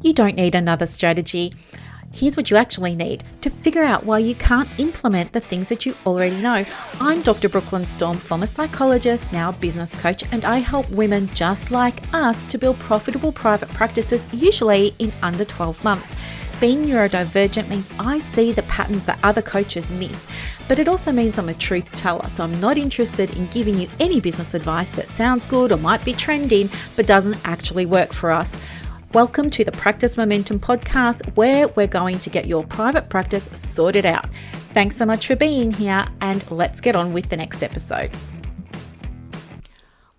You don't need another strategy. Here's what you actually need to figure out why you can't implement the things that you already know. I'm Dr. Brooklyn Storme, former psychologist, now business coach, and I help women just like us to build profitable private practices, usually in under 12 months. Being neurodivergent means I see the patterns that other coaches miss, but it also means I'm a truth teller, so I'm not interested in giving you any business advice that sounds good or might be trending, but doesn't actually work for us. Welcome to the Practice Momentum podcast, where we're going to get your private practice sorted out. Thanks so much for being here, and let's get on with the next episode.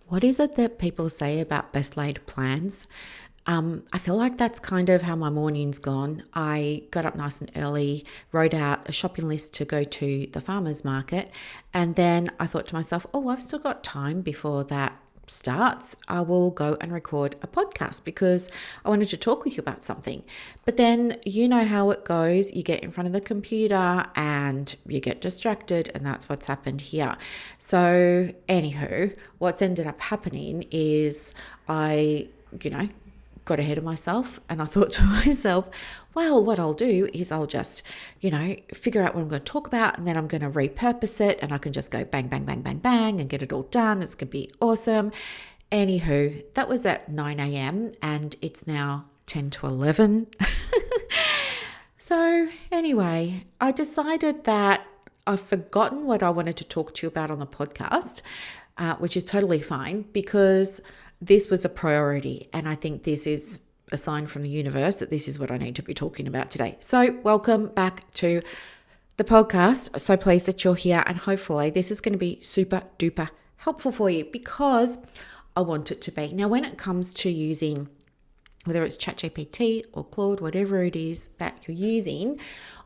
What is it that people say about best laid plans? I feel like that's kind of how my morning's gone. I got up nice and early, wrote out a shopping list to go to the farmer's market, and then I thought to myself, I've still got time before that starts. I will go and record a podcast because I wanted to talk with you about something. But then you know how it goes. You get in front of the computer and you get distracted, and that's what's happened here. So anywho, what's ended up happening is I got ahead of myself, and I thought to myself, well, what I'll do is I'll just, figure out what I'm going to talk about, and then I'm going to repurpose it, and I can just go bang, bang, bang, bang, bang, and get it all done. It's going to be awesome. Anywho, that was at 9 a.m. and it's now 10 to 11. So anyway, I decided that I've forgotten what I wanted to talk to you about on the podcast, which is totally fine because this was a priority, and I think this is a sign from the universe that this is what I need to be talking about today. So welcome back to the podcast. So pleased that you're here, and hopefully this is going to be super duper helpful for you because I want it to be. Now, when it comes to using, whether it's ChatGPT or Claude, whatever it is that you're using,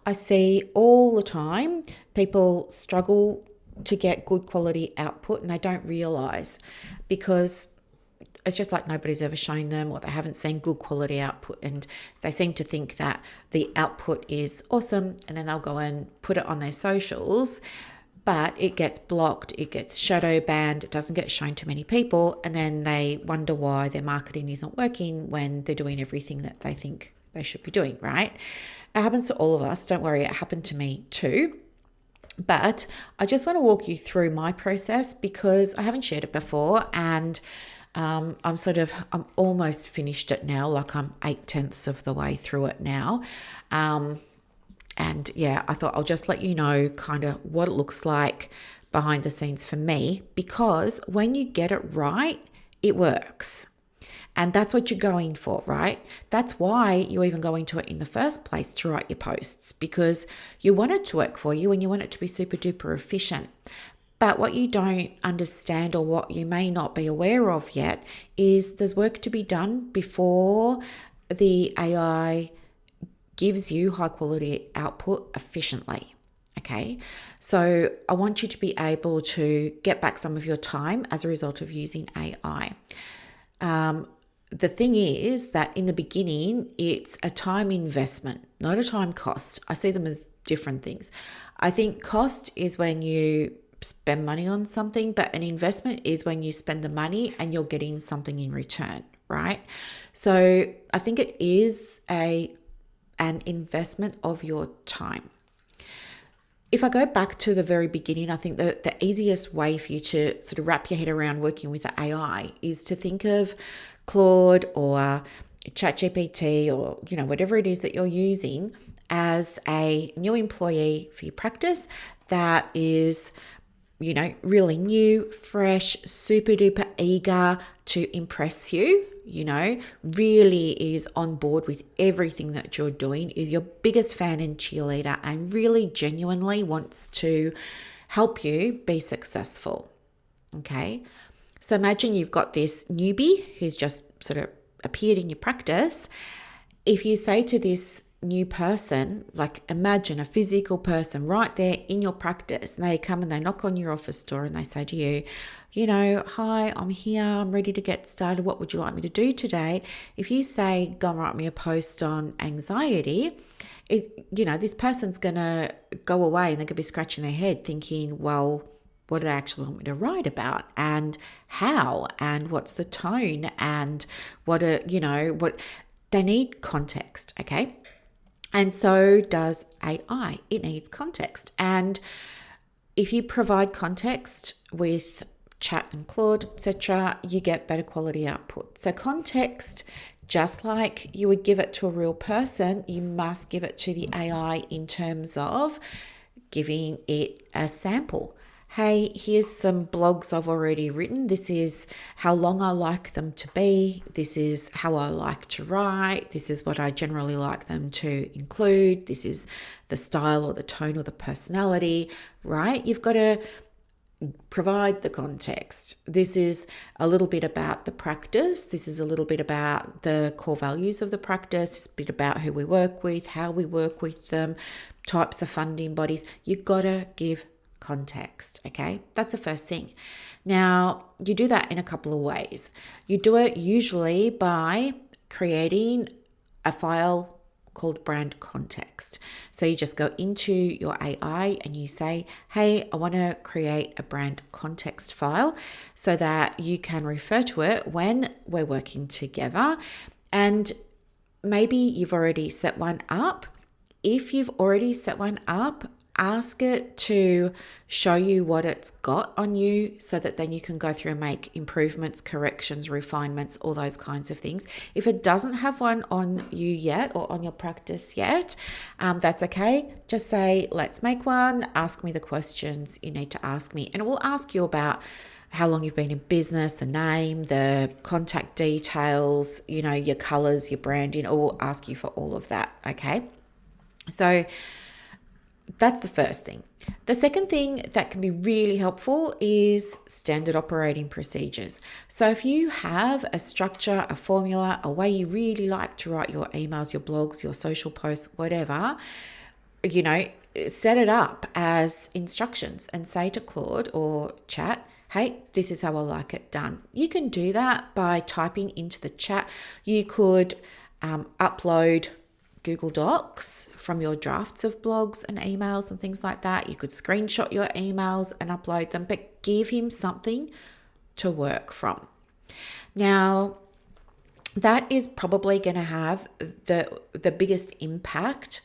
I see all the time people struggle to get good quality output, and they don't realize because it's just like nobody's ever shown them, or they haven't seen good quality output, and they seem to think that the output is awesome, and then they'll go and put it on their socials, but it gets blocked, it gets shadow banned, it doesn't get shown to many people, and then they wonder why their marketing isn't working when they're doing everything that they think they should be doing, right? It happens to all of us. Don't worry, it happened to me too. But I just want to walk you through my process because I haven't shared it before, and I'm almost finished it now. Like I'm 8/10 of the way through it now. And yeah, I thought I'll just let you know kind of what it looks like behind the scenes for me, because when you get it right, it works. And that's what you're going for, right? That's why you even go into it in the first place, to write your posts, because you want it to work for you and you want it to be super duper efficient. But what you don't understand, or what you may not be aware of yet, is there's work to be done before the AI gives you high quality output efficiently. Okay, so I want you to be able to get back some of your time as a result of using AI. The thing is that in the beginning, it's a time investment, not a time cost. I see them as different things. I think cost is when you spend money on something, but an investment is when you spend the money and you're getting something in return, right? So I think it is an investment of your time. If I go back to the very beginning, I think that the easiest way for you to sort of wrap your head around working with the AI is to think of Claude or ChatGPT or, whatever it is that you're using as a new employee for your practice that is, really new, fresh, super duper eager to impress you, really is on board with everything that you're doing, is your biggest fan and cheerleader, and really genuinely wants to help you be successful. Okay. So imagine you've got this newbie who's just sort of appeared in your practice. If you say to this new person, like imagine a physical person right there in your practice, and they come and they knock on your office door and they say to you, hi, I'm here, I'm ready to get started. What would you like me to do today? If you say, go and write me a post on anxiety, this person's going to go away and they're going to be scratching their head thinking, well, what do they actually want me to write about, and how, and what's the tone, and what They need context, okay? And so does AI. It needs context. And if you provide context with Chat and Claude, etc., you get better quality output. So context, just like you would give it to a real person, you must give it to the AI in terms of giving it a sample. Hey, here's some blogs I've already written. This is how long I like them to be. This is how I like to write. This is what I generally like them to include. This is the style or the tone or the personality, right? You've got to provide the context. This is a little bit about the practice. This is a little bit about the core values of the practice. It's a bit about who we work with, how we work with them, types of funding bodies. You've got to give context, okay? That's the first thing. Now, you do that in a couple of ways. You do it usually by creating a file called brand context. So you just go into your AI and you say, hey, I want to create a brand context file so that you can refer to it when we're working together. And maybe you've already set one up. If you've already set one up, ask it to show you what it's got on you so that then you can go through and make improvements, corrections, refinements, all those kinds of things. If it doesn't have one on you yet or on your practice yet, that's okay. Just say, let's make one. Ask me the questions you need to ask me. And it will ask you about how long you've been in business, the name, the contact details, your colors, your branding. It will ask you for all of that, okay? So that's the first thing. The second thing that can be really helpful is standard operating procedures. So if you have a structure, a formula, a way you really like to write your emails, your blogs, your social posts, whatever, set it up as instructions and say to Claude or Chat, hey, this is how I like it done. You can do that by typing into the chat. You could upload Google Docs from your drafts of blogs and emails and things like that. You could screenshot your emails and upload them, but give him something to work from. Now, that is probably going to have the biggest impact.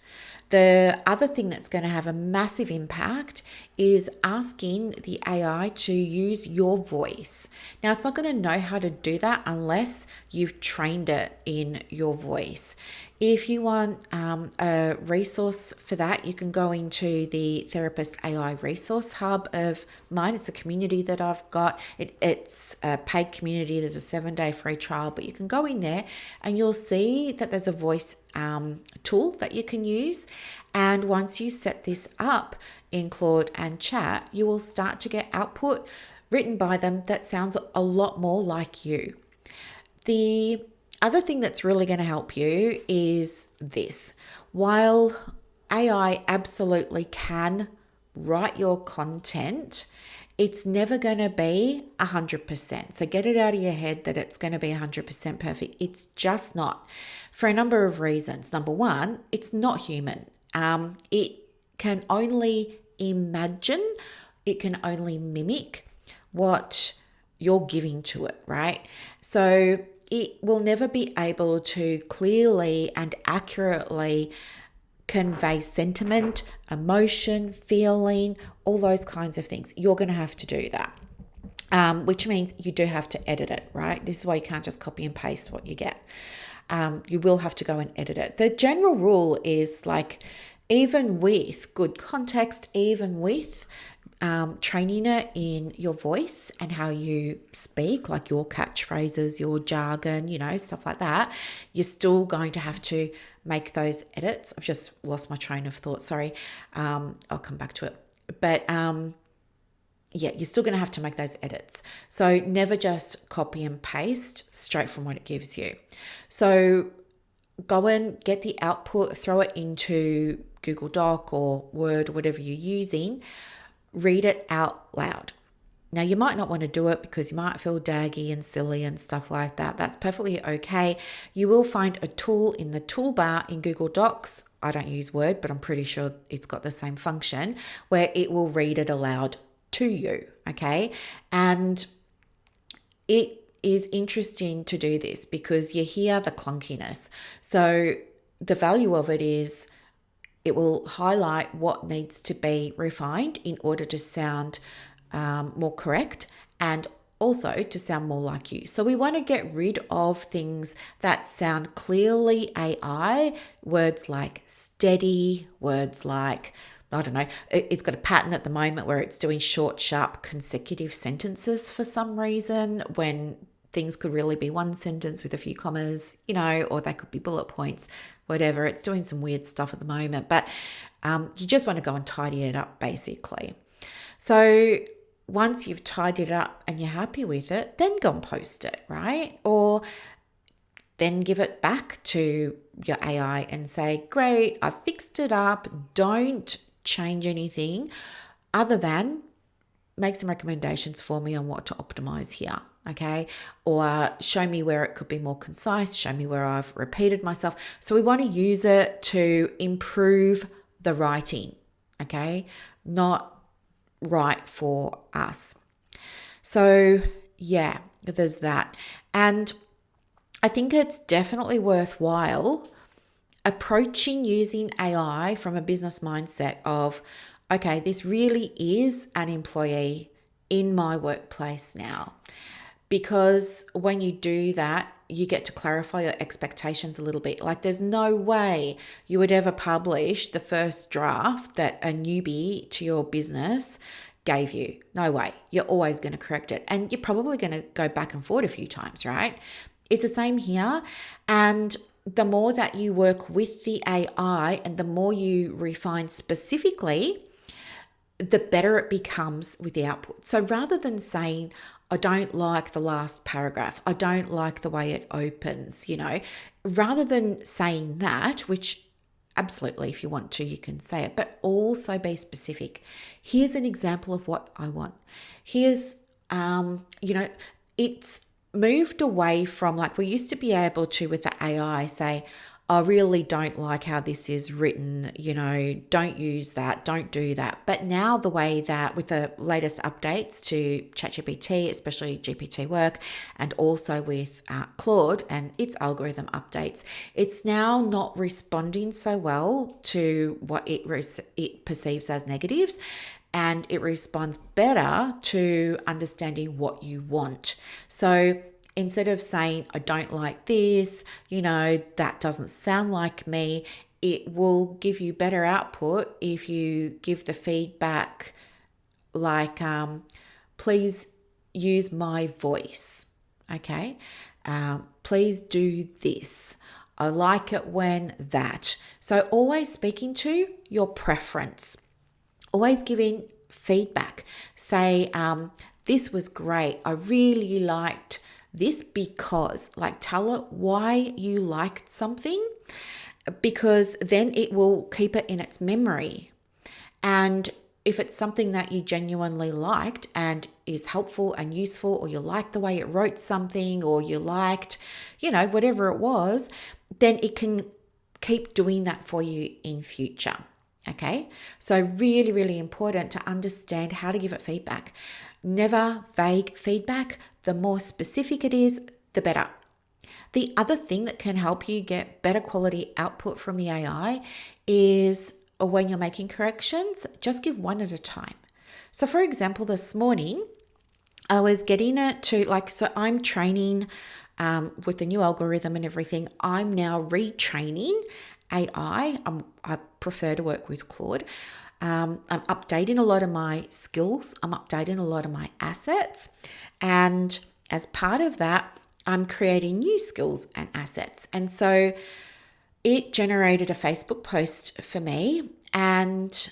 The other thing that's going to have a massive impact is asking the AI to use your voice. Now, it's not going to know how to do that unless you've trained it in your voice. If you want a resource for that, you can go into the Therapist AI Resource Hub of mine. It's a community that I've got. It's a paid community. There's a 7-day free trial, but you can go in there and you'll see that there's a voice tool that you can use. And once you set this up in Claude and Chat, you will start to get output written by them that sounds a lot more like you. The other thing that's really going to help you is this. While AI absolutely can write your content, it's never going to be 100%. So get it out of your head that it's going to be 100% perfect. It's just not, for a number of reasons. Number one, it's not human. It can only imagine, it can only mimic what you're giving to it, right? So it will never be able to clearly and accurately convey sentiment, emotion, feeling, all those kinds of things. You're going to have to do that, which means you do have to edit it, right? This is why you can't just copy and paste what you get. You will have to go and edit it. The general rule is like, even with good context, even with training it in your voice and how you speak, like your catchphrases, your jargon, stuff like that, you're still going to have to make those edits. I've just lost my train of thought. Sorry. I'll come back to it. But you're still going to have to make those edits. So never just copy and paste straight from what it gives you. So go and get the output, throw it into Google Doc or Word, whatever you're using. Read it out loud. Now, you might not want to do it because you might feel daggy and silly and stuff like that. That's perfectly okay. You will find a tool in the toolbar in Google Docs. I don't use Word, but I'm pretty sure it's got the same function where it will read it aloud to you, okay? And it is interesting to do this because you hear the clunkiness. So the value of it is it will highlight what needs to be refined in order to sound more correct and also to sound more like you. So we want to get rid of things that sound clearly AI, words like steady, words like, I don't know, it's got a pattern at the moment where it's doing short, sharp, consecutive sentences for some reason when things could really be one sentence with a few commas, or they could be bullet points, whatever. It's doing some weird stuff at the moment, but you just want to go and tidy it up basically. So once you've tidied it up and you're happy with it, then go and post it, right? Or then give it back to your AI and say, great, I fixed it up. Don't change anything other than make some recommendations for me on what to optimize here. Okay. Or show me where it could be more concise. Show me where I've repeated myself. So we want to use it to improve the writing. Okay. Not right for us. So yeah, there's that. And I think it's definitely worthwhile approaching using AI from a business mindset of, okay, this really is an employee in my workplace now. Because when you do that, you get to clarify your expectations a little bit. Like there's no way you would ever publish the first draft that a newbie to your business gave you. No way. You're always going to correct it. And you're probably going to go back and forth a few times, right? It's the same here. And the more that you work with the AI and the more you refine specifically, the better it becomes with the output. So rather than saying, I don't like the last paragraph, I don't like the way it opens, rather than saying that, which absolutely, if you want to, you can say it, but also be specific. Here's an example of what I want. Here's, it's moved away from, like, we used to be able to, with the AI, say, I really don't like how this is written, don't use that, don't do that. But now the way that with the latest updates to ChatGPT, especially GPT work, and also with Claude and its algorithm updates, it's now not responding so well to what it perceives as negatives. And it responds better to understanding what you want. So instead of saying, I don't like this, that doesn't sound like me, it will give you better output if you give the feedback like, please use my voice. Okay. Please do this. I like it when that. So always speaking to your preference. Always giving feedback. Say, this was great. I really liked this because, tell it why you liked something, because then it will keep it in its memory. And if it's something that you genuinely liked and is helpful and useful, or you like the way it wrote something, or you liked, whatever it was, then it can keep doing that for you in future. Okay, so really, really important to understand how to give it feedback. Never vague feedback. The more specific it is, the better. The other thing that can help you get better quality output from the AI is when you're making corrections, just give one at a time. So for example, this morning, I was getting it to so I'm training with the new algorithm and everything. I'm now retraining AI. I prefer to work with Claude. I'm updating a lot of my skills. I'm updating a lot of my assets. And as part of that, I'm creating new skills and assets. And so it generated a Facebook post for me, and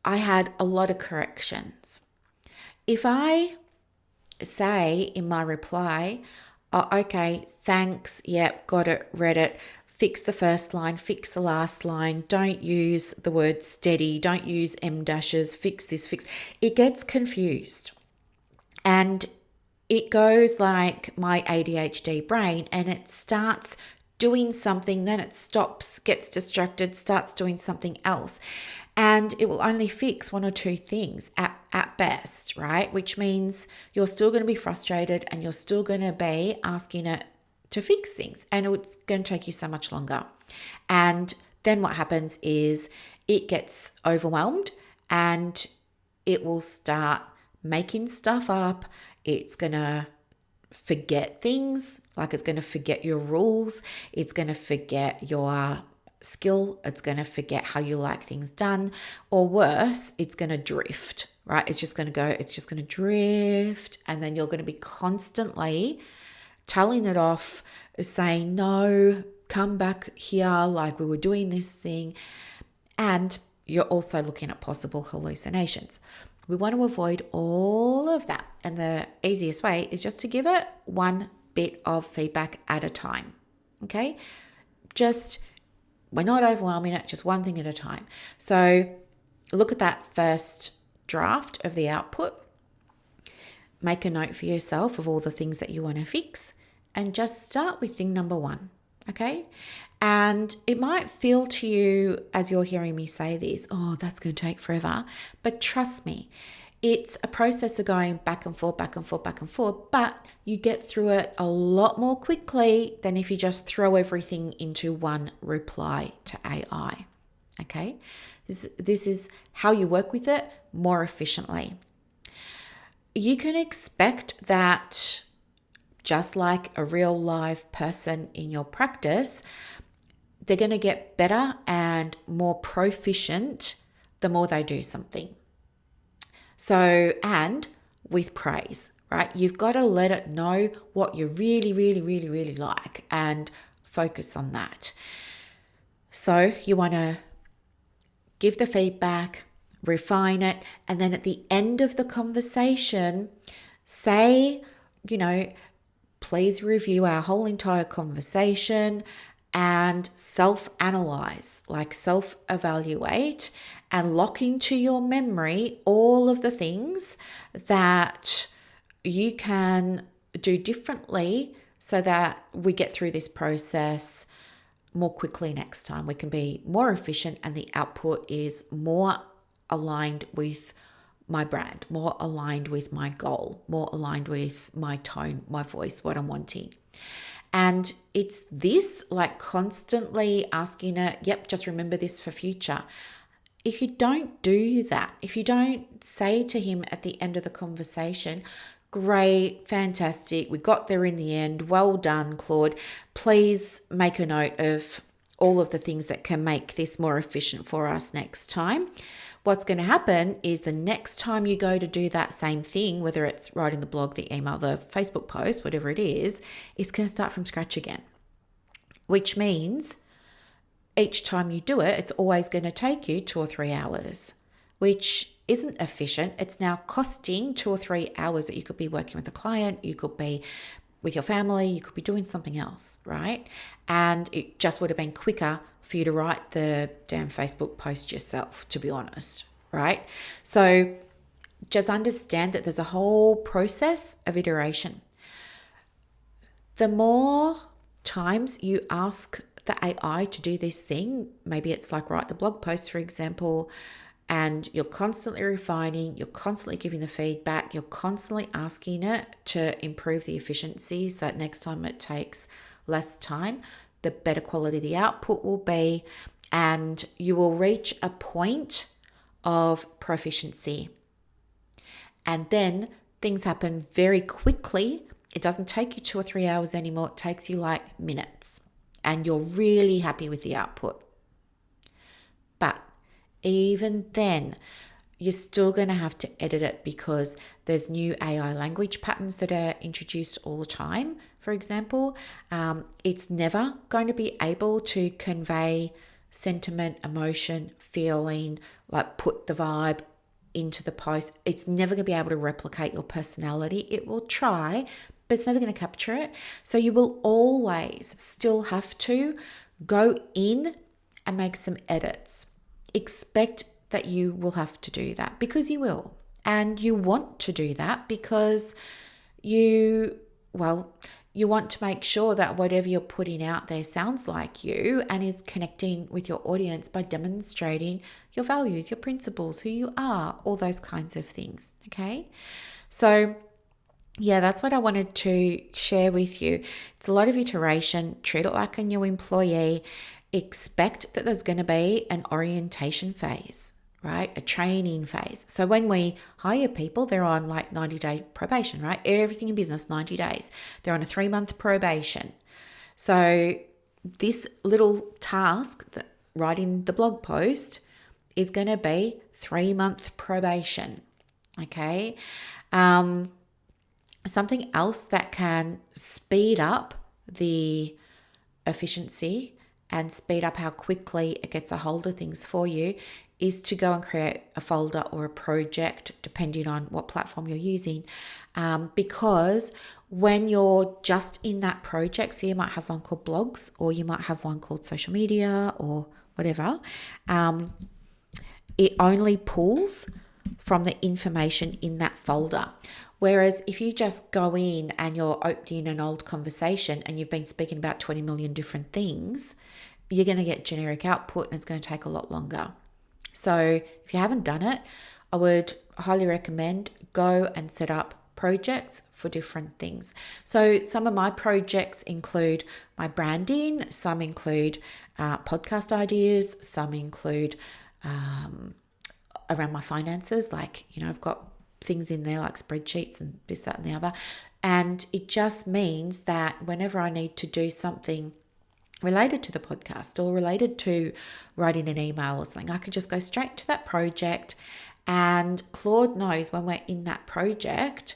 I had a lot of corrections. If I say in my reply, oh, okay, thanks, yep, got it, read it, fix the first line, fix the last line, don't use the word steady, don't use em dashes, fix this, fix. It gets confused. And it goes like my ADHD brain, and it starts doing something, then it stops, gets distracted, starts doing something else. And it will only fix one or two things at best, right? Which means you're still going to be frustrated and you're still going to be asking it to fix things. And it's going to take you so much longer. And then what happens is it gets overwhelmed and it will start making stuff up. It's going to forget things, like it's going to forget your rules, it's going to forget your skill, it's going to forget how you like things done, or worse, it's going to drift, right? It's just going to drift, and then you're going to be constantly telling it off, saying, no, come back here, like we were doing this thing. And you're also looking at possible hallucinations. We want to avoid all of that. And the easiest way is just to give it one bit of feedback at a time. Okay? We're not overwhelming it, just one thing at a time. So look at that first draft of the output. Make a note for yourself of all the things that you want to fix, and just start with thing number one. Okay? And it might feel to you as you're hearing me say this, oh, that's going to take forever. But trust me, it's a process of going back and forth, back and forth, back and forth. But you get through it a lot more quickly than if you just throw everything into one reply to AI. Okay? This is how you work with it more efficiently. You can expect that just like a real live person in your practice, they're going to get better and more proficient the more they do something. So, and with praise, right? You've got to let it know what you really, really, really, really like and focus on that. So you want to give the feedback, refine it, and then at the end of the conversation, say, please review our whole entire conversation and self-analyze, like self-evaluate, and lock into your memory all of the things that you can do differently so that we get through this process more quickly next time. We can be more efficient and the output is more aligned with my brand, more aligned with my goal, more aligned with my tone, my voice, what I'm wanting. And it's this, like constantly asking it, yep, just remember this for future. If you don't do that, if you don't say to him at the end of the conversation, great, fantastic, we got there in the end, well done, Claude, please make a note of all of the things that can make this more efficient for us next time. What's going to happen is the next time you go to do that same thing, whether it's writing the blog, the email, the Facebook post, whatever it is, it's going to start from scratch again, which means each time you do it, it's always going to take you 2 or 3 hours, which isn't efficient. It's now costing 2 or 3 hours that you could be working with a client, you could be with your family, you could be doing something else, right? And it just would have been quicker for you to write the damn Facebook post yourself, to be honest, right? So just understand that there's a whole process of iteration. The more times you ask the AI to do this thing, maybe it's like write the blog post, for example, and you're constantly refining, you're constantly giving the feedback, you're constantly asking it to improve the efficiency so that next time it takes less time, the better quality the output will be, and you will reach a point of proficiency. And then things happen very quickly. It doesn't take you 2 or 3 hours anymore. It takes you like minutes, and you're really happy with the output. But even then, you're still going to have to edit it because there's new AI language patterns that are introduced all the time. For example, it's never going to be able to convey sentiment, emotion, feeling, like put the vibe into the post. It's never going to be able to replicate your personality. It will try, but it's never going to capture it. So you will always still have to go in and make some edits. Expect that you will have to do that because you will. And you want to do that because You want to make sure that whatever you're putting out there sounds like you and is connecting with your audience by demonstrating your values, your principles, who you are, all those kinds of things. Okay. So yeah, that's what I wanted to share with you. It's a lot of iteration. Treat it like a new employee. Expect that there's going to be an orientation phase, right? A training phase. So when we hire people, they're on like 90-day probation, right? Everything in business, 90 days. They're on a 3-month probation. So this little task, that writing the blog post, is going to be 3-month probation. Okay. Something else that can speed up the efficiency and speed up how quickly it gets a hold of things for you is to go and create a folder or a project, depending on what platform you're using. Because when you're just in that project, so you might have one called blogs, or you might have one called social media or whatever, it only pulls from the information in that folder. Whereas if you just go in and you're opening an old conversation and you've been speaking about 20 million different things, you're going to get generic output and it's going to take a lot longer. So if you haven't done it, I would highly recommend go and set up projects for different things. So some of my projects include my branding, some include podcast ideas, some include around my finances, like, I've got things in there like spreadsheets and this, that, and the other. And it just means that whenever I need to do something related to the podcast or related to writing an email or something, I can just go straight to that project. And Claude knows when we're in that project,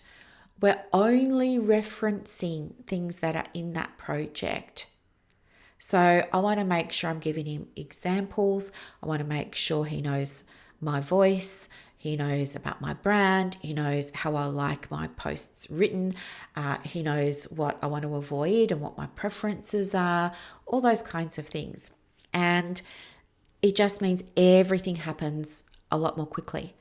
we're only referencing things that are in that project. So I want to make sure I'm giving him examples. I want to make sure he knows my voice. He knows about my brand. He knows how I like my posts written. He knows what I want to avoid and what my preferences are, all those kinds of things. And it just means everything happens a lot more quickly.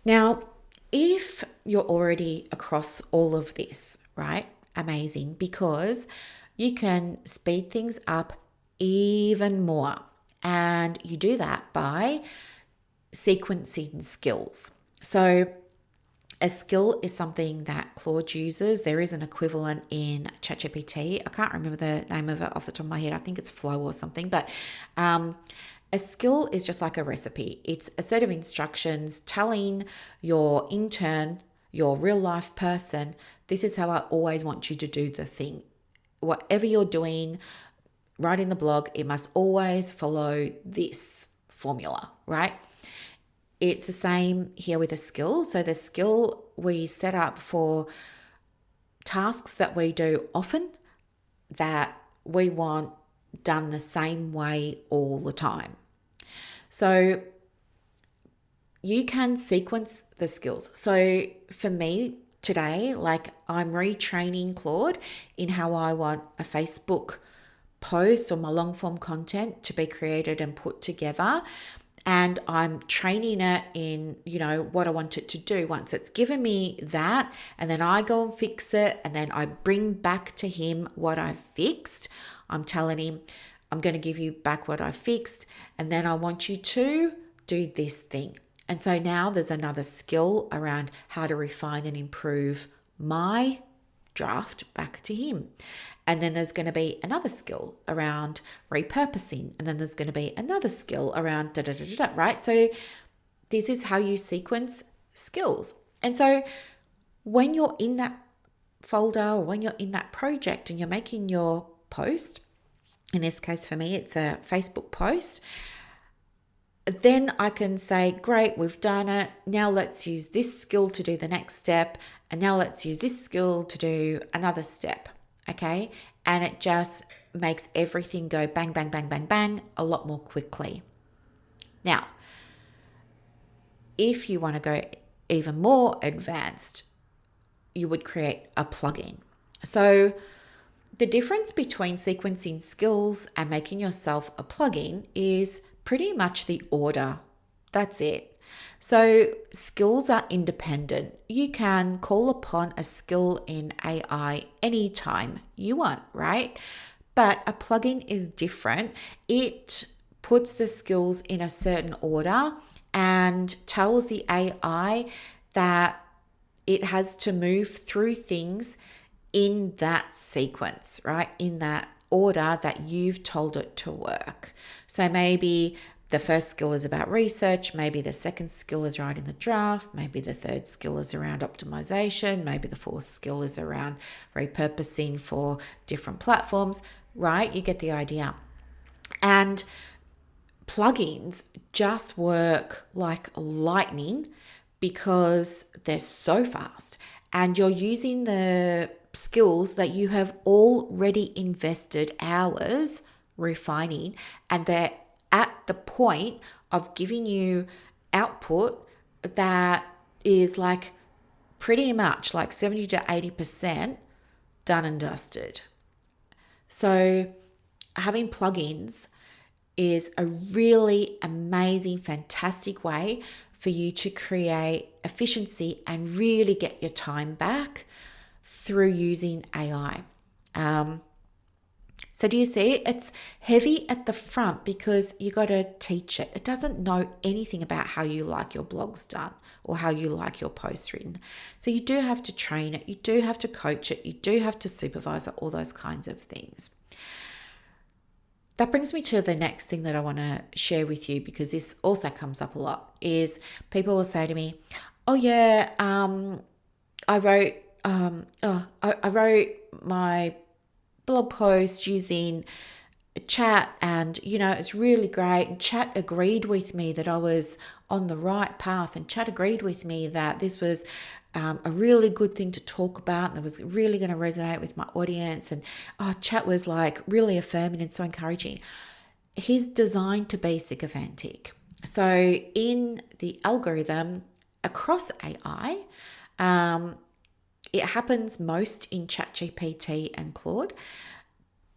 Now, if you're already across all of this, right? Amazing, because you can speed things up even more. And you do that by sequencing skills. So a skill is something that Claude uses. There is an equivalent in ChatGPT. I can't remember the name of it off the top of my head. I think it's Flow or something. But a skill is just like a recipe. It's a set of instructions telling your intern, your real life person, this is how I always want you to do the thing. Whatever you're doing, writing the blog, it must always follow this formula, right? It's the same here with a skill. So the skill we set up for tasks that we do often that we want done the same way all the time. So you can sequence the skills. So for me today, like I'm retraining Claude in how I want a Facebook post or my long form content to be created and put together. And I'm training it in, what I want it to do. Once it's given me that, and then I go and fix it, and then I bring back to him what I've fixed. I'm telling him, I'm going to give you back what I fixed, and then I want you to do this thing. And so now there's another skill around how to refine and improve my draft back to him. And then there's going to be another skill around repurposing. And then there's going to be another skill around right? So this is how you sequence skills. And so when you're in that folder or when you're in that project and you're making your post, in this case for me, it's a Facebook post, then I can say, great, we've done it. Now let's use this skill to do the next step. And now let's use this skill to do another step. Okay. And it just makes everything go bang, bang, bang, bang, bang a lot more quickly. Now, if you want to go even more advanced, you would create a plugin. So the difference between sequencing skills and making yourself a plugin is pretty much the order. That's it. So skills are independent. You can call upon a skill in AI anytime you want, right? But a plugin is different. It puts the skills in a certain order and tells the AI that it has to move through things in that sequence, right? In that order that you've told it to work. So maybe the first skill is about research, maybe the second skill is writing the draft, maybe the third skill is around optimization, maybe the fourth skill is around repurposing for different platforms, right? You get the idea. And plugins just work like lightning because they're so fast and you're using the skills that you have already invested hours refining, and they're at the point of giving you output that is like pretty much like 70 to 80% done and dusted. So having plugins is a really amazing, fantastic way for you to create efficiency and really get your time back through using AI. So do you see? It's heavy at the front because you got to teach it. It doesn't know anything about how you like your blogs done or how you like your posts written. So you do have to train it. You do have to coach it. You do have to supervise it, all those kinds of things. That brings me to the next thing that I want to share with you, because this also comes up a lot, is people will say to me, oh yeah, I wrote my blog post using chat and it's really great, and chat agreed with me that I was on the right path, and chat agreed with me that this was a really good thing to talk about and that was really going to resonate with my audience, and chat was like really affirming and so encouraging. He's designed to be sycophantic. So in the algorithm across AI, it happens most in ChatGPT and Claude,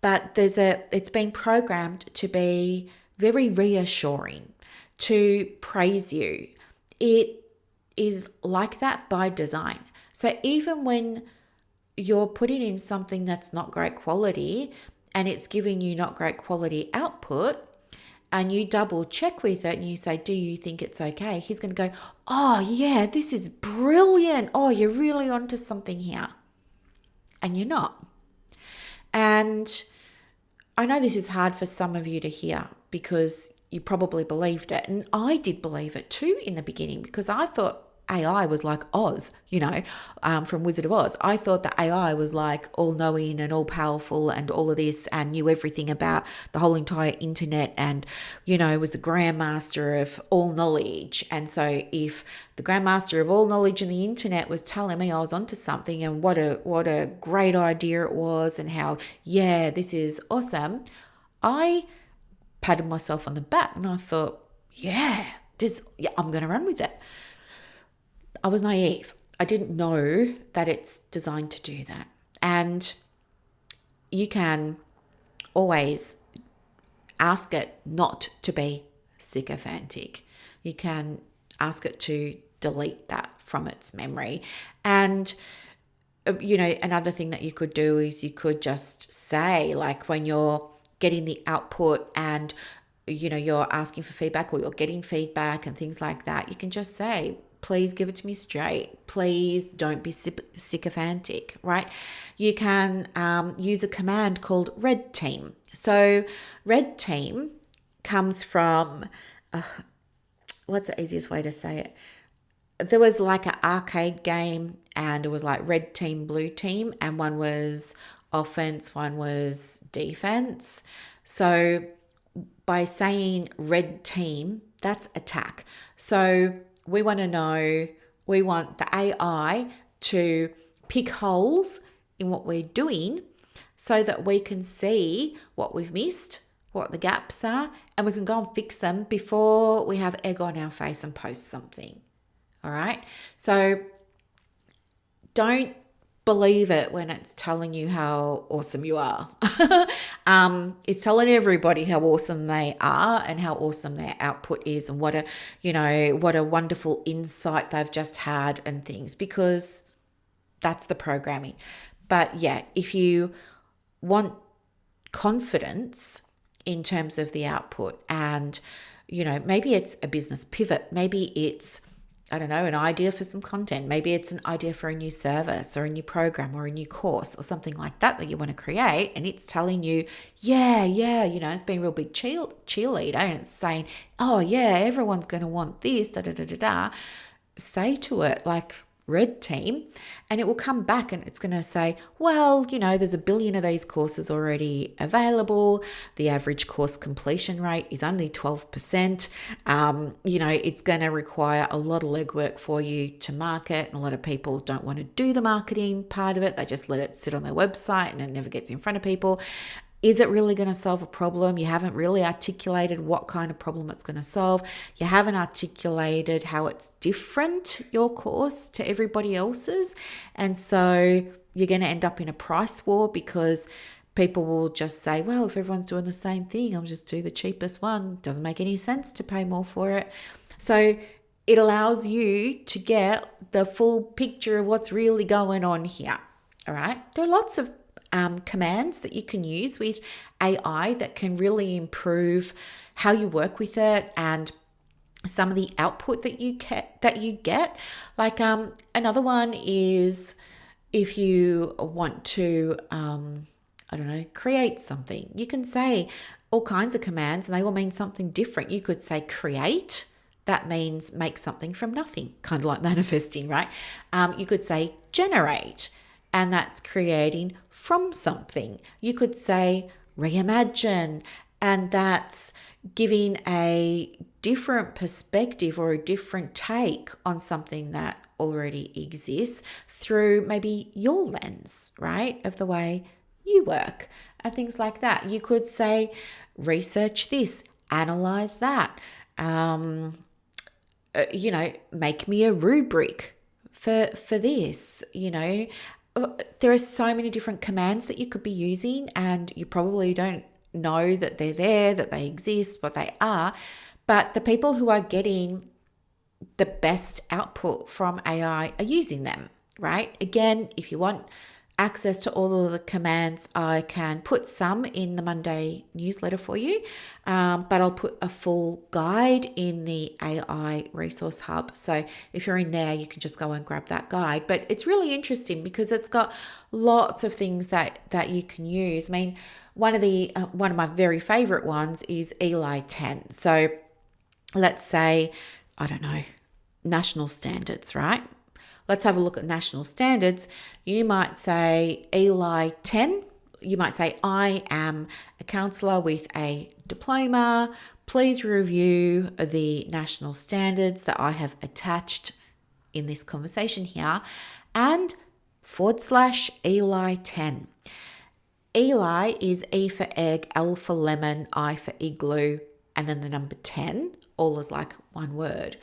but it's been programmed to be very reassuring, to praise you. It is like that by design. So even when you're putting in something that's not great quality and it's giving you not great quality output, and you double check with it and you say, do you think it's okay? He's going to go, oh yeah, this is brilliant. Oh, you're really onto something here. And you're not. And I know this is hard for some of you to hear because you probably believed it. And I did believe it too in the beginning, because I thought AI was like Oz, from Wizard of Oz. I thought that AI was like all knowing and all powerful and all of this and knew everything about the whole entire internet and, was the grandmaster of all knowledge. And so if the grandmaster of all knowledge in the internet was telling me I was onto something and what a great idea it was and how, yeah, this is awesome, I patted myself on the back and I thought, I'm going to run with it. I was naive. I didn't know that it's designed to do that. And you can always ask it not to be sycophantic. You can ask it to delete that from its memory. And, another thing that you could do is you could just say, like when you're getting the output and, you're asking for feedback or you're getting feedback and things like that, you can just say, please give it to me straight. Please don't be sycophantic, right? You can use a command called red team. So red team comes from, what's the easiest way to say it? There was like an arcade game and it was like red team, blue team, and one was offense, one was defense. So by saying red team, that's attack. So we want the AI to pick holes in what we're doing so that we can see what we've missed, what the gaps are, and we can go and fix them before we have egg on our face and post something. All right. So don't believe it when it's telling you how awesome you are. It's telling everybody how awesome they are and how awesome their output is, and what a wonderful insight they've just had and things, because that's the programming. But yeah, if you want confidence in terms of the output, and maybe it's a business pivot, maybe it's, I don't know, an idea for some content, maybe it's an idea for a new service or a new program or a new course or something like that you want to create, and it's telling you, it's being a real big cheerleader, and it's saying, oh yeah, everyone's going to want this, da da da da da. Say to it, like, red team, and it will come back and it's going to say, well, there's a billion of these courses already available. The average course completion rate is only 12%. It's going to require a lot of legwork for you to market, and a lot of people don't want to do the marketing part of it. They just let it sit on their website and it never gets in front of people. Is it really going to solve a problem? You haven't really articulated what kind of problem it's going to solve. You haven't articulated how it's different, your course, to everybody else's. And so you're going to end up in a price war, because people will just say, well, if everyone's doing the same thing, I'll just do the cheapest one. Doesn't make any sense to pay more for it. So it allows you to get the full picture of what's really going on here. All right. There are lots of commands that you can use with AI that can really improve how you work with it and some of the output that you get. Like another one is, if you want to create something, you can say all kinds of commands and they all mean something different. You could say create. That means make something from nothing, kind of like manifesting, right? You could say generate, and that's creating from something. You could say reimagine, and that's giving a different perspective or a different take on something that already exists through maybe your lens, right, of the way you work and things like that. You could say research this, analyze that, make me a rubric for this, There are so many different commands that you could be using, and you probably don't know that they're there, that they exist, what they are. But the people who are getting the best output from AI are using them, right? Again, if you want access to all of the commands, I can put some in the Monday newsletter for you, but I'll put a full guide in the AI resource hub. So if you're in there, you can just go and grab that guide. But it's really interesting because it's got lots of things that you can use. I mean, one of my very favorite ones is Eli 10. So let's say, I don't know, national standards, right? Let's have a look at national standards. You might say Eli 10. You might say, I am a counsellor with a diploma. Please review the national standards that I have attached in this conversation here, and /Eli 10. Eli is E for egg, L for lemon, I for igloo, and then the number 10, all is like one word.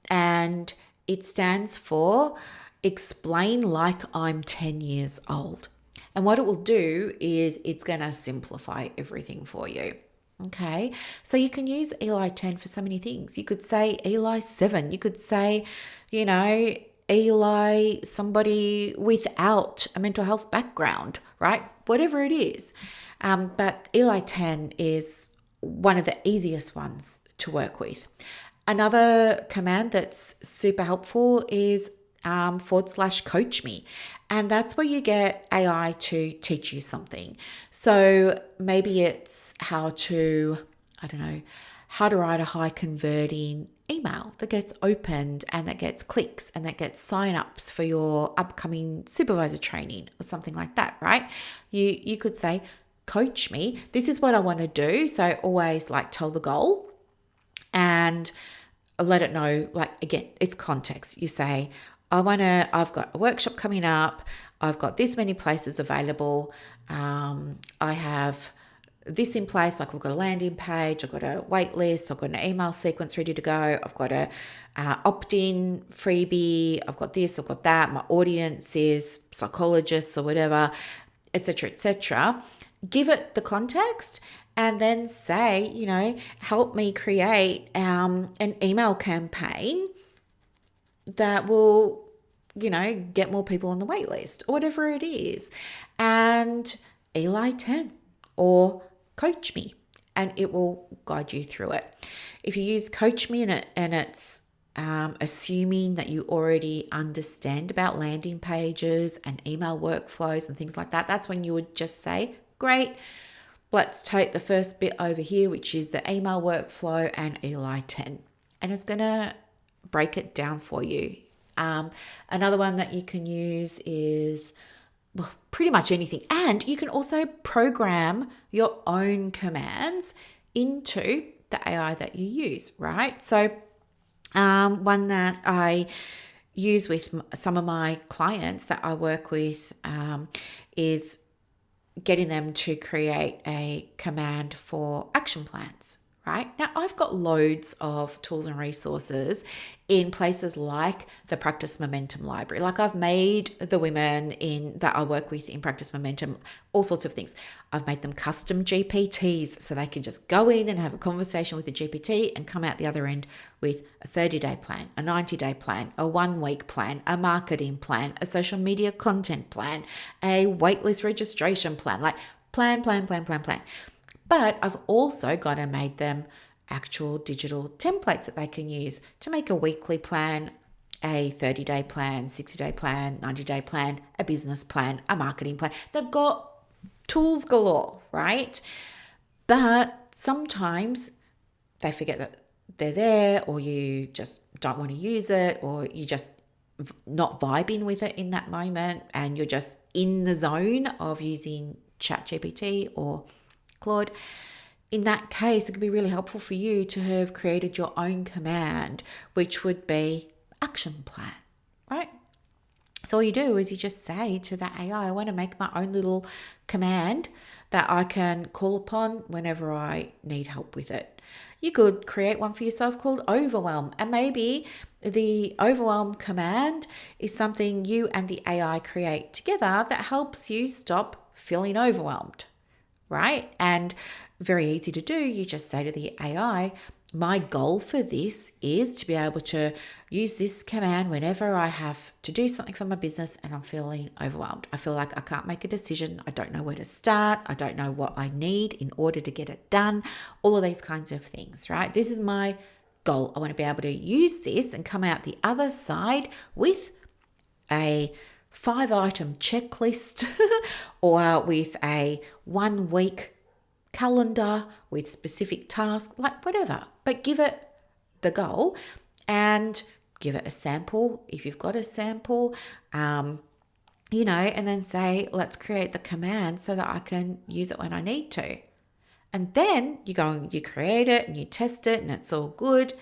And it stands for explain like I'm 10 years old. And what it will do is it's going to simplify everything for you. Okay, so you can use Eli 10 for so many things. You could say Eli 7. You could say, Eli, somebody without a mental health background, right? Whatever it is. But Eli 10 is one of the easiest ones to work with. Another command that's super helpful is /coach me. And that's where you get AI to teach you something. So maybe it's how to write a high converting email that gets opened and that gets clicks and that gets sign-ups for your upcoming supervisor training or something like that, right? You could say, coach me. This is what I want to do. So always tell the goal and let it know, again, it's context. You say, I've got a workshop coming up. I've got this many places available. I have this in place, like we've got a landing page, I've got a wait list, I've got an email sequence ready to go, I've got a opt-in freebie, I've got this, I've got that, my audience is psychologists or whatever, etc., etc. Give it the context and then say, help me create an email campaign that will, get more people on the wait list or whatever it is. And Eli 10 or Coach Me, and it will guide you through it. If you use Coach Me and it's assuming that you already understand about landing pages and email workflows and things like that, that's when you would just say, great, let's take the first bit over here, which is the email workflow and Eli 10. And it's going to break it down for you. Another one that you can use is pretty much anything. And you can also program your own commands into the AI that you use, right? So one that I use with some of my clients that I work with is getting them to create a command for action plans, right? Now, I've got loads of tools and resources in places like the Practice Momentum Library. Like I've made the women that I work with in Practice Momentum all sorts of things. I've made them custom GPTs so they can just go in and have a conversation with the GPT and come out the other end with a 30-day plan, a 90-day plan, a 1-week plan, a marketing plan, a social media content plan, a waitlist registration plan, like plan. But I've also gone and made them actual digital templates that they can use to make a weekly plan, a 30-day plan, 60-day plan, 90-day plan, a business plan, a marketing plan. They've got tools galore, right? But sometimes they forget that they're there, or you just don't want to use it, or you just not vibing with it in that moment, and you're just in the zone of using ChatGPT or Claude. In that case, it could be really helpful for you to have created your own command, which would be action plan, right? So all you do is you just say to the AI, I want to make my own little command that I can call upon whenever I need help with it. You could create one for yourself called overwhelm, and maybe the overwhelm command is something you and the AI create together that helps you stop feeling overwhelmed, right? And very easy to do. You just say to the AI, my goal for this is to be able to use this command whenever I have to do something for my business and I'm feeling overwhelmed. I feel like I can't make a decision. I don't know where to start. I don't know what I need in order to get it done. All of these kinds of things, right? This is my goal. I want to be able to use this and come out the other side with a 5-item checklist or with a 1-week calendar with specific tasks, like whatever. But give it the goal and give it a sample if you've got a sample, and then say, let's create the command so that I can use it when I need to. And then you go and you create it and you test it and it's all good.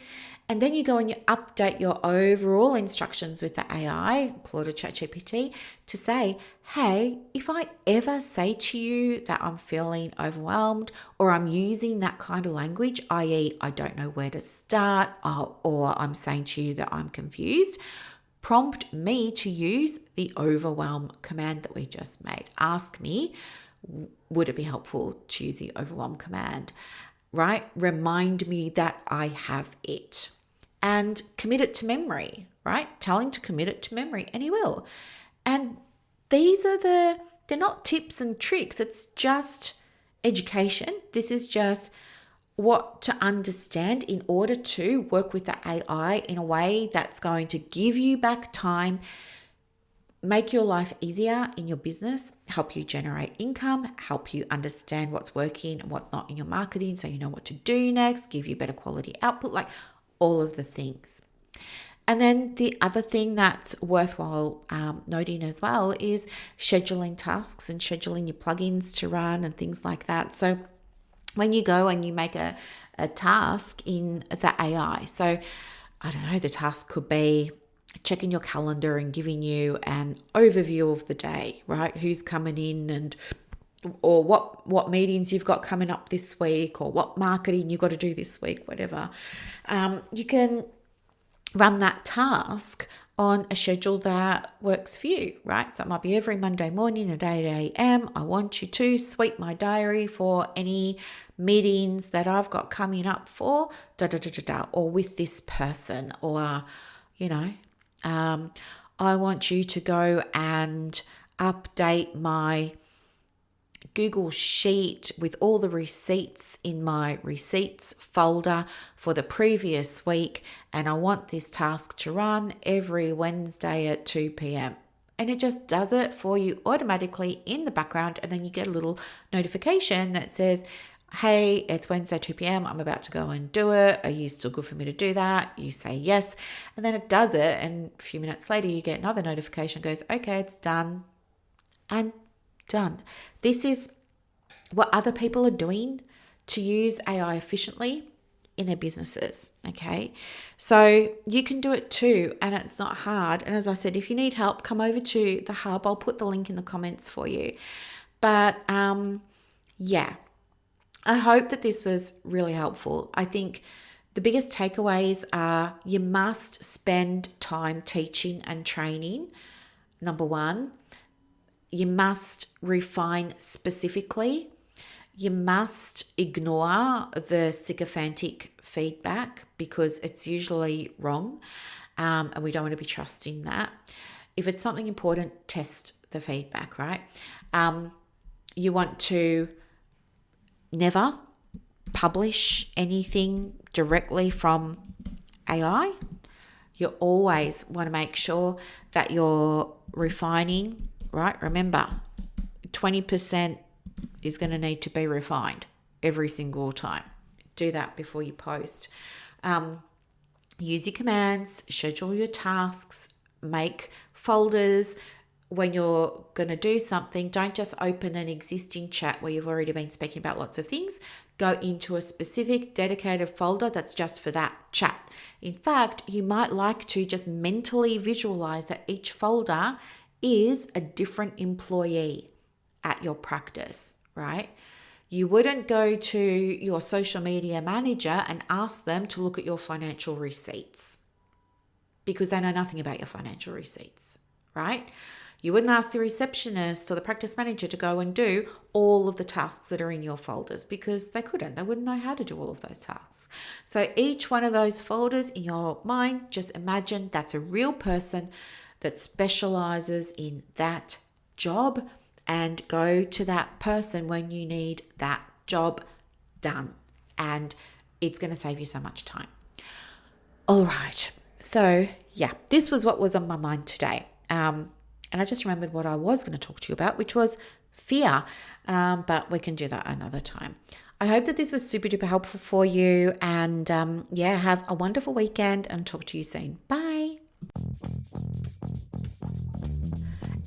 And then you go and you update your overall instructions with the AI, Claude or ChatGPT, to say, hey, if I ever say to you that I'm feeling overwhelmed or I'm using that kind of language, i.e. I don't know where to start, or I'm saying to you that I'm confused, prompt me to use the overwhelm command that we just made. Ask me, would it be helpful to use the overwhelm command, right? Remind me that I have it. And commit it to memory, right? Tell him to commit it to memory, and he will. And these are they're not tips and tricks. It's just education. This is just what to understand in order to work with the AI in a way that's going to give you back time, make your life easier in your business, help you generate income, help you understand what's working and what's not in your marketing so you know what to do next, give you better quality output, like all of the things. And then the other thing that's worthwhile noting as well is scheduling tasks and scheduling your plugins to run and things like that. So when you go and you make a task in the AI, so I don't know, the task could be checking your calendar and giving you an overview of the day, right? Who's coming in and or what meetings you've got coming up this week, or what marketing you've got to do this week, whatever. You can run that task on a schedule that works for you, right? So it might be every Monday morning at 8 a.m. I want you to sweep my diary for any meetings that I've got coming up for or with this person, or, I want you to go and update my Google Sheet with all the receipts in my receipts folder for the previous week, and I want this task to run every Wednesday at 2 p.m. And it just does it for you automatically in the background, and then you get a little notification that says, hey, it's Wednesday 2 p.m. I'm about to go and do it. Are you still good for me to do that? You say yes, and then it does it, and a few minutes later you get another notification, goes, okay, it's done and done. This is what other people are doing to use AI efficiently in their businesses. Okay, so you can do it too, and it's not hard. And as I said, if you need help, come over to the hub. I'll put the link in the comments for you. But yeah, I hope that this was really helpful. I think the biggest takeaways are you must spend time teaching and training. Number one, you must refine specifically. You must ignore the sycophantic feedback because it's usually wrong, and we don't want to be trusting that. If it's something important, test the feedback, right? You want to never publish anything directly from AI. You always want to make sure that you're refining, right? Remember, 20% is going to need to be refined every single time. Do that before you post. Use your commands, schedule your tasks, make folders. When you're going to do something, don't just open an existing chat where you've already been speaking about lots of things. Go into a specific dedicated folder that's just for that chat. In fact, you might like to just mentally visualize that each folder is a different employee at your practice, right? You wouldn't go to your social media manager and ask them to look at your financial receipts because they know nothing about your financial receipts, right? You wouldn't ask the receptionist or the practice manager to go and do all of the tasks that are in your folders because they couldn't. They wouldn't know how to do all of those tasks. So each one of those folders in your mind, just imagine that's a real person that specializes in that job, and go to that person when you need that job done. And it's going to save you so much time. All right. So yeah, this was what was on my mind today. And I just remembered what I was going to talk to you about, which was fear. But we can do that another time. I hope that this was super duper helpful for you. And yeah, have a wonderful weekend and talk to you soon. Bye.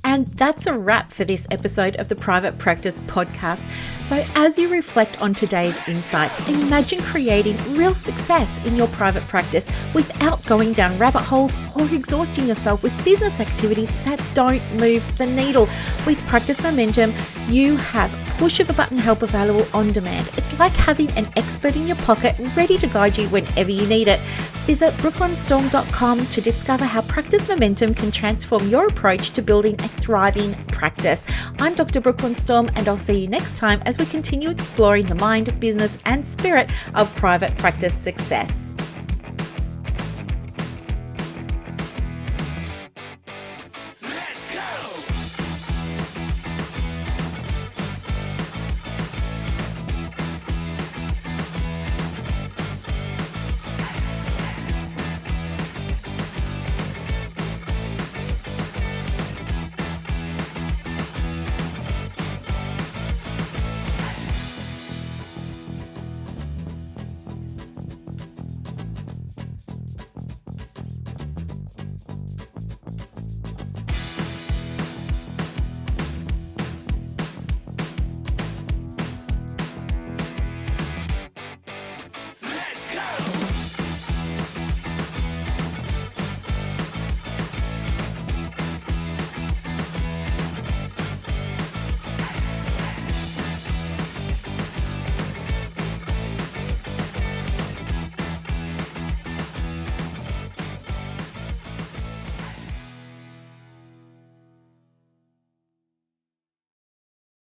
And that's a wrap for this episode of the Private Practice Podcast. So as you reflect on today's insights, imagine creating real success in your private practice without going down rabbit holes or exhausting yourself with business activities that don't move the needle. With Practice Momentum, you have push of a button help available on demand. It's like having an expert in your pocket ready to guide you whenever you need it. Visit brooklynstorme.com to discover how Practice Momentum can transform your approach to building a thriving practice. I'm Dr. Brooklyn Storme, and I'll see you next time as we continue exploring the mind, business, and spirit of private practice success.